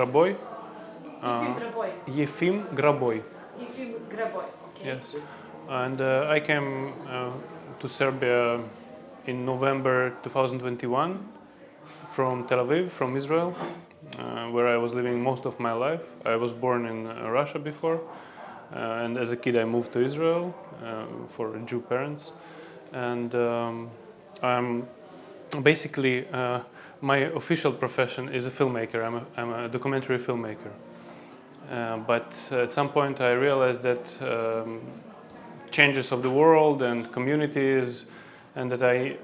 Graboj. Efim Graboj. Efim Graboj. Efim Graboj. Okay. Yes. And I came to Serbia in November 2021 from Tel Aviv, from Israel, where I was living most of my life. I was born in Russia before, and as a kid I moved to Israel for Jew parents. And I'm basically, my official profession is a filmmaker. I'm a documentary filmmaker. But at some point I realized that changes of the world and communities, and that I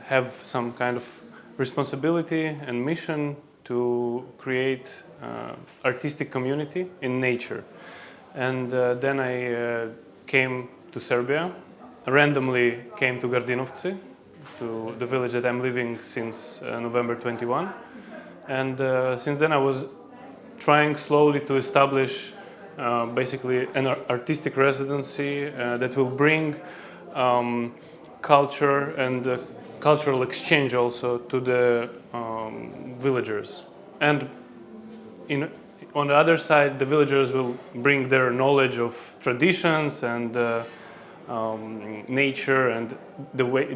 have some kind of responsibility and mission to create artistic community in nature. And then I came to Serbia, randomly came to Gradinovci, to the village that I'm living since November 21. And since then I was trying slowly to establish basically an artistic residency that will bring culture and cultural exchange also to the villagers. And on the other side, the villagers will bring their knowledge of traditions and nature and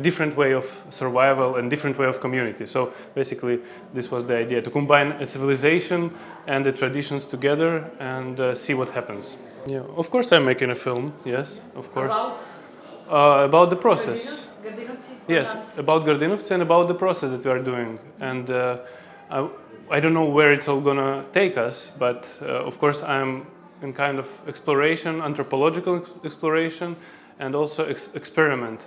different way of survival and different way of community. So basically, this was the idea, to combine a civilization and the traditions together and see what happens. Yeah, of course I'm making a film, yes, of course. About the process. Gradinovci? Yes, about Gradinovci and about the process that we are doing. And I don't know where it's all gonna take us, but of course I'm in kind of exploration, anthropological exploration, and also experiment.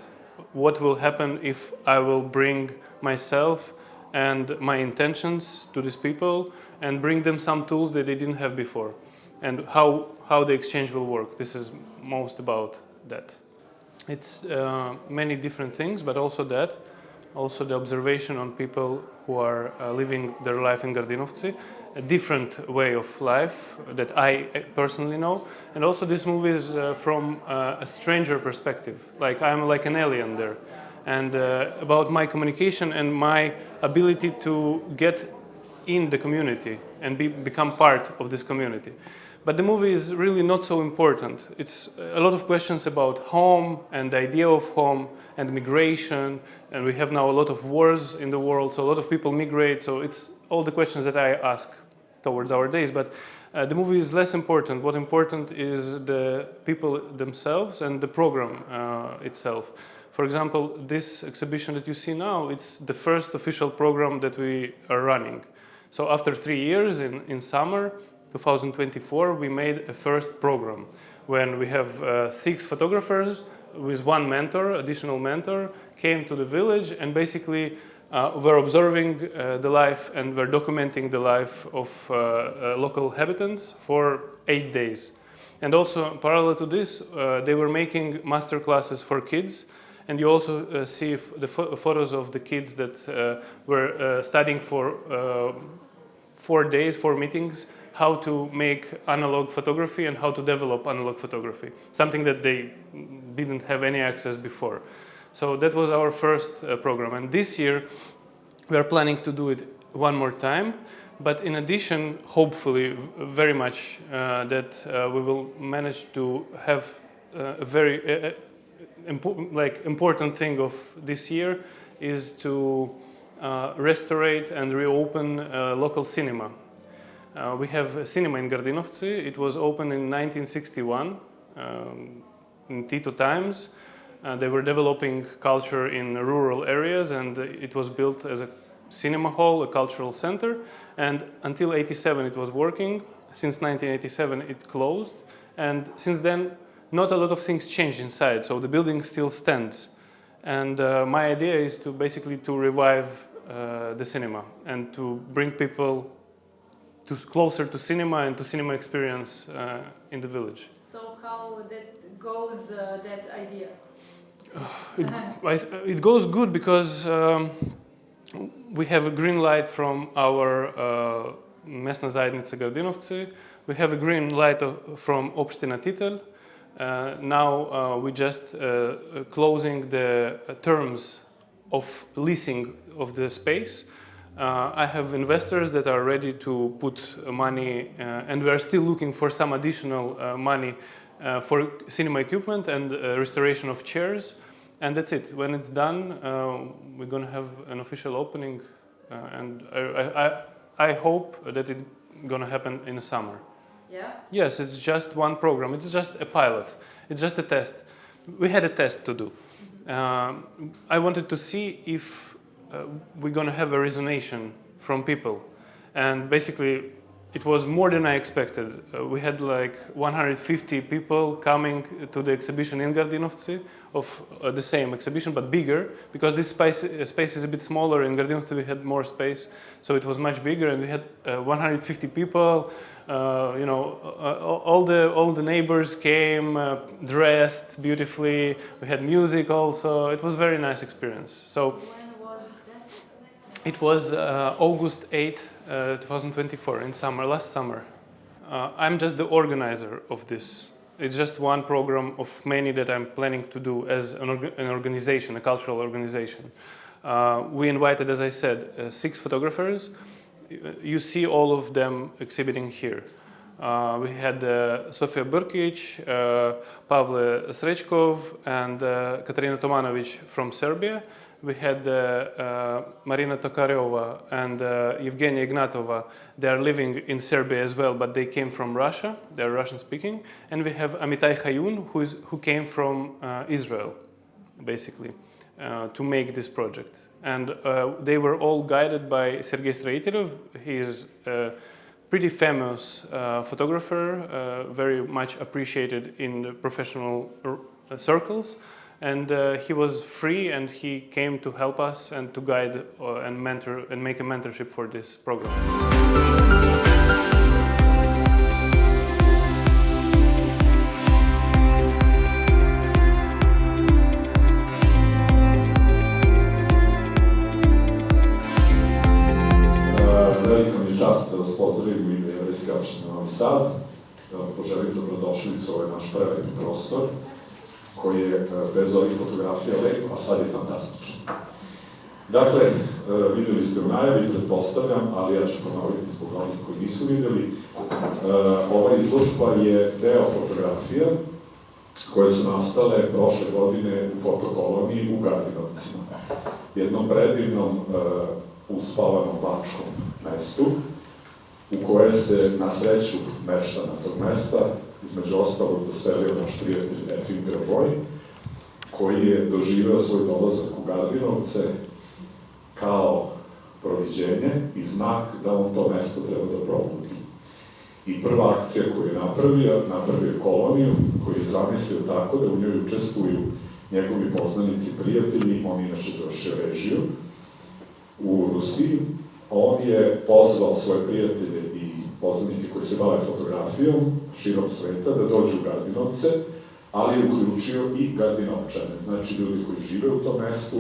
What will happen if I will bring myself and my intentions to these people and bring them some tools that they didn't have before, and how the exchange will work. This is most about that. It's many different things, but also that, also the observation on people who are living their life in Gradinovci, a different way of life that I personally know. And also this movie is from a stranger perspective, like I'm like an alien there. And about my communication and my ability to get in the community and become part of this community. But the movie is really not so important. It's a lot of questions about home and the idea of home and migration. And we have now a lot of wars in the world, so a lot of people migrate. So it's all the questions that I ask towards our days. But the movie is less important. What important is the people themselves and the program itself. For example, this exhibition that you see now, it's the first official program that we are running. So after 3 years in summer 2024, we made a first program when we have 6 photographers with 1 mentor, additional mentor, came to the village and basically were observing the life and were documenting the life of local inhabitants for 8 days. And also parallel to this, they were making master classes for kids. And you also see the photos of the kids that were studying for 4 days, 4 meetings, how to make analog photography and how to develop analog photography, something that they didn't have any access before. So that was our first program. And this year, we are planning to do it one more time. But in addition, hopefully, very much that we will manage to have a very important thing of this year is to restore and reopen local cinema. We have a cinema in Gradinovci. It was opened in 1961 in Tito times. They were developing culture in rural areas, and it was built as a cinema hall, a cultural center. And until '87 it was working. Since 1987 it closed, and since then not a lot of things changed inside. So the building still stands. And my idea is to basically to revive the cinema and to bring people closer to cinema and to cinema experience in the village. So how that goes, that idea? It goes good because we have a green light from our mesna zajednica Gradinovci. We have a green light from Opština Titel. Now we just closing the terms of leasing of the space. I have investors that are ready to put money, and we are still looking for some additional money for cinema equipment and restoration of chairs. And that's it. When it's done, we're going to have an official opening, and I hope that it's going to happen in the summer. Yeah? Yes, it's just one program. It's just a pilot. It's just a test. We had a test to do. I wanted to see if we're going to have a resonance from people. And basically, it was more than I expected. We had like 150 people coming to the exhibition in Gradinovci of the same exhibition, but bigger, because this space is a bit smaller. In Gradinovci we had more space, so it was much bigger, and we had 150 people. All the neighbors came dressed beautifully. We had music also. It was a very nice experience. So When was that? it was August 8, 2024, in summer, last summer. I'm just the organizer of this. It's just one program of many that I'm planning to do as an organization, a cultural organization. We invited, as I said, 6 photographers. You see all of them exhibiting here. We had Sofia Brkić, Pavle Srećkov, and Katarina Tomanović from Serbia. We had Marina Tokareova and Evgenia Ignatova. They are living in Serbia as well, but they came from Russia. They are Russian-speaking. And we have Amitai Hayun, who came from Israel, basically, to make this project. And they were all guided by Sergei Straitelov. He is a pretty famous photographer, very much appreciated in the professional circles. And he was free, and he came to help us and to guide and mentor and make a mentorship for this program. Velika mi je čast da vas pozdravim u ime Jevrejske opštine Novi Sad. Poželim dobrodošlicu u ovaj naš prelepi prostor, koji je bez ovih fotografija lep, a sad je fantastičan. Dakle, videli ste u najavi, pretpostavljam, ali ja ću ponoviti zbog onih koji nisu videli. Ova izložba je deo fotografija koje su nastale prošle godine u fotokoloniji u Gradinovcima. Jednom predivnom, uspavanom bačkom mestu, u koje se na sreću meštana tog mesta između ostalog doselio naš prijatelj Efim Graboj, koji je doživeo svoj dolazak u Gradinovce kao proviđenje i znak da on to mesto treba da probudi. I prva akcija koju je napravio koloniju, koju je zamislio tako da u njoj učestvuju njegovi poznanici, prijatelji. On inače završio režiju u Rusiji. On je pozvao svoje prijatelje i poznanike koji se bave fotografijom širom sveta da dođu u Gradinovce, ali je uključio i Gradinovčane, znači ljudi koji žive u tom mestu,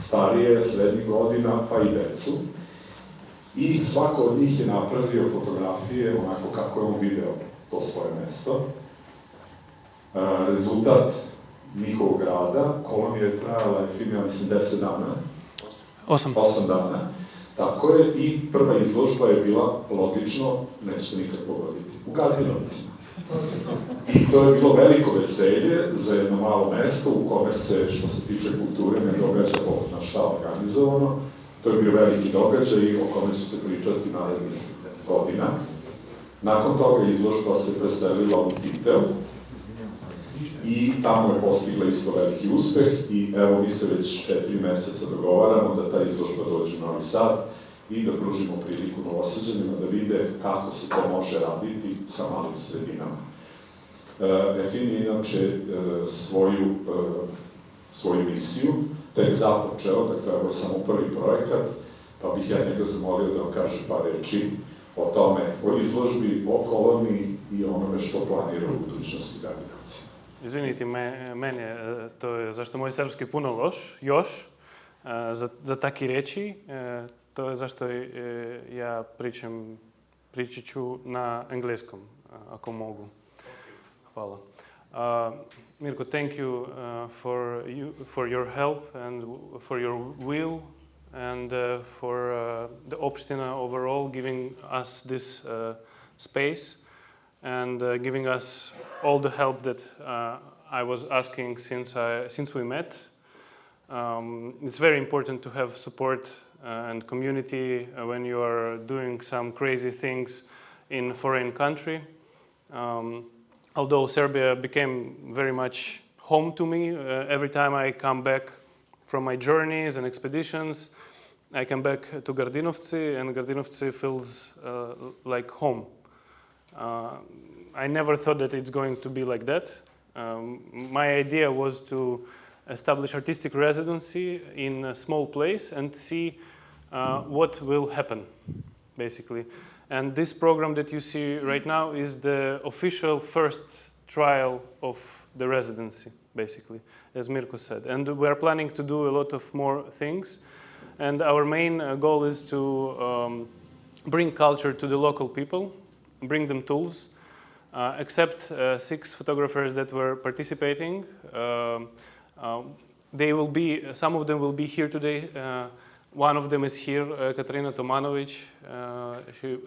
starije, srednjih godina, pa i decu. I svako od njih je napravio fotografije onako kako je on video to svoje mesto. Rezultat njihovog rada, kolonija je trajala, Efim, ja mislim, 10 dana. 8 dana. Tako je, i prva izložba je bila, logično, nećete nikad pogoditi, u Gradinovcima. I to je bilo veliko veselje za jedno malo mesto u kome se, što se tiče kulture, ne događa Bog zna šta organizovano. To je bio veliki događaj o kome će se pričati narednih godina. Nakon toga izložba se preselila u Titel i tamo je postigla isto veliki uspeh i evo mi se već 4 meseca dogovaramo da ta izložba dođe u Novi Sad i da pružimo priliku Novosađanima da vide kako se to može raditi sa malim sredinama. Efim je inače svoju misiju tek započeo, dakle ovo je samo prvi projekat, pa bih ja njega zamolio da vam kaže par reči o tome, o izložbi, o koloniji i onome što planira u budućnosti Gradinovci. Izvinite mene, to je zašto moj srpski puno loš, još, za taki reči, to je zašto ja pričat ću na engleskom, ako mogu. Hvala. Mirko, thank you for your help and for your will and for the Opština overall giving us this space and giving us all the help that I was asking since we met. It's very important to have support and community when you are doing some crazy things in a foreign country. Although Serbia became very much home to me, every time I come back from my journeys and expeditions, I come back to Gradinovci, and Gradinovci feels like home. I never thought that it's going to be like that. My idea was to establish artistic residency in a small place and see what will happen, basically. And this program that you see right now is the official first trial of the residency, basically, as Mirko said. And we're planning to do a lot of more things. And our main goal is to bring culture to the local people, bring them tools, except 6 photographers that were participating. They will be, some of them will be here today. One of them is here, Katarina Tomanovic.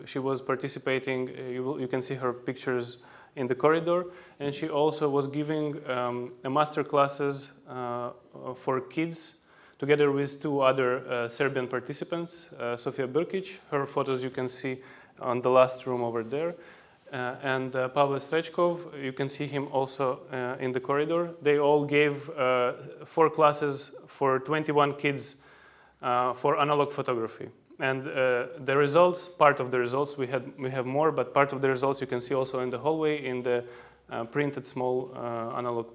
She was participating. You can see her pictures in the corridor, and she also was giving a master classes for kids together with 2 other Serbian participants, Sofia Brkic. Her photos you can see on the last room over there. And Pavel Strečkov, you can see him also in the corridor. They all gave 4 classes for 21 kids for analog photography. And the results, part of the results, we have more, but part of the results you can see also in the hallway in the printed small analog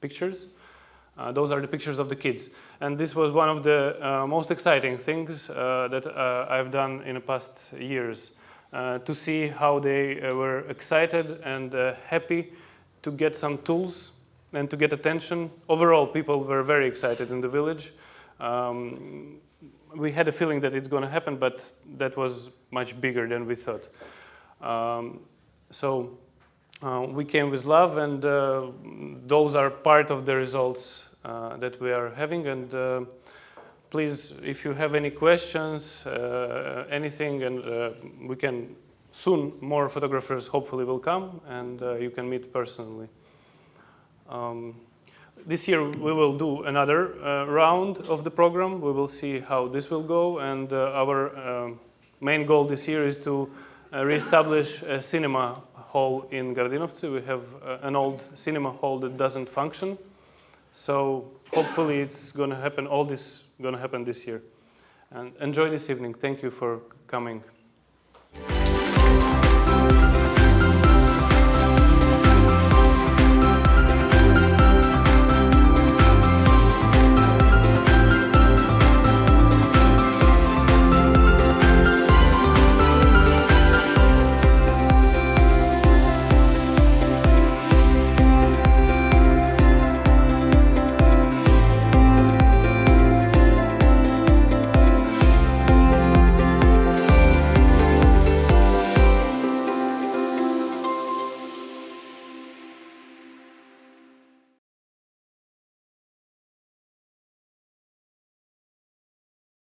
pictures. Those are the pictures of the kids. And this was one of the most exciting things that I've done in the past years. To see how they were excited and happy to get some tools and to get attention. Overall, people were very excited in the village. We had a feeling that it's going to happen, but that was much bigger than we thought. So we came with love, and those are part of the results that we are having. And please, if you have any questions, anything, and we can soon, more photographers hopefully will come, and you can meet personally. This year we will do another round of the program. We will see how this will go, and our main goal this year is to reestablish a cinema hall in Gradinovci. We have an old cinema hall that doesn't function, so hopefully it's going to happen. All this going to happen this year. And enjoy this evening. Thank you for coming.